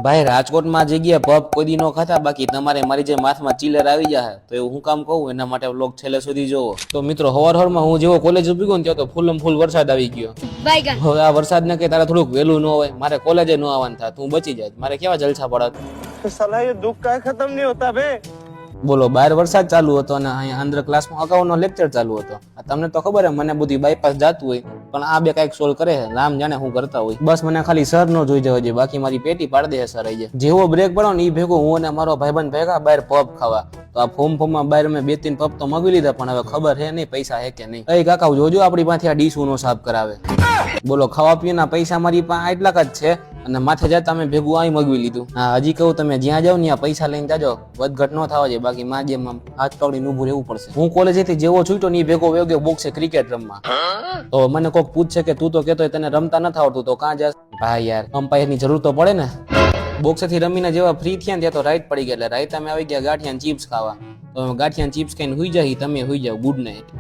ભાઈ રાજકોટમાં જગ્યા પબ કોઈ દી નો ખાતા, બાકી તમારે મારી જે માથમાં ચીલર આવી જાય તો એવું હું કામ કહું, એના માટે વ્લોગ છેલ્લે સુધી જોવો. તો મિત્રો હવારમાં હું જેવો કોલેજ ઉભી ગયો ને ત્યાં તો ફૂલમ ફૂલ વરસાદ આવી ગયો. હવે આ વરસાદ ને કે તારે થોડુંક વહેલું ન હોય, મારે કોલેજે ન આવવાનું થાય, તું બચી જાય, મારે કેવા જલસા પડત. साला ये दुख का खत्म नहीं होता बे. બોલો બહાર વરસાદ ચાલુ હતો અને અહીંયા અંદર ક્લાસમાં અગાઉનો લેક્ચર ચાલુ હતો. તમને તો ખબર હે મને બધી બાયપાસ જાતું હોય, પણ આ બે કઈક સોલ્વ કરે છે, રામ જાણે હું કરતા હોય. બસ મને ખાલી સર નો જોઈ જવા જોઈએ, બાકી મારી પેટી પાડ દે સર આઈ જાય. જેવો બ્રેક પડો ને એ ભેગો હું અને મારો ભાઈબંધ ભેગા બહાર પબ ખાવા. તો આ ફોર્મમાં બહાર મેં 2-3 પબ તો મગવી લીધા, પણ હવે ખબર હે નહીં પૈસા હે કે નહીં. એ કાકા જોજો આપણી પાસે આ ડીશ નો સાફ કરાવે. બોલો ખાવા પીવાના પૈસા મારી પાસે આટલાક જ છે અને માથે જતા અમે ભેગું આવી મગવી લીધું. હા હજી કહું તમે જ્યાં જાવ ને પૈસા લઈને જાજો, વધઘટ ન થવા જાય, બાકી માં જેમ હાથ પકડીને ઊભું રહેવું પડશે. હું કોલેજેથી જેવો છૂટ્યો ને ભેગો વયો ગયો બોક્સે ક્રિકેટ રમવા. તો મને કોક પૂછશે કે તું તો કેતો તને રમતા નથી આવડતું તો કાં જાસ? ભાઈ યાર અમ્પાયર ની જરૂર તો પડે ને. બોક્સેથી રમીને જેવા ફ્રી થયા ને ત્યાં તો રાઈટ પડી ગયા, એટલે રાઈટ અમે આવી ગયા ગાંઠિયા ચિપ્સ ખાવા. તો ગાંઠિયા ચિપ્સ ખાઈને હુઈ જાય, તમે હુઈ જાવ. Good night.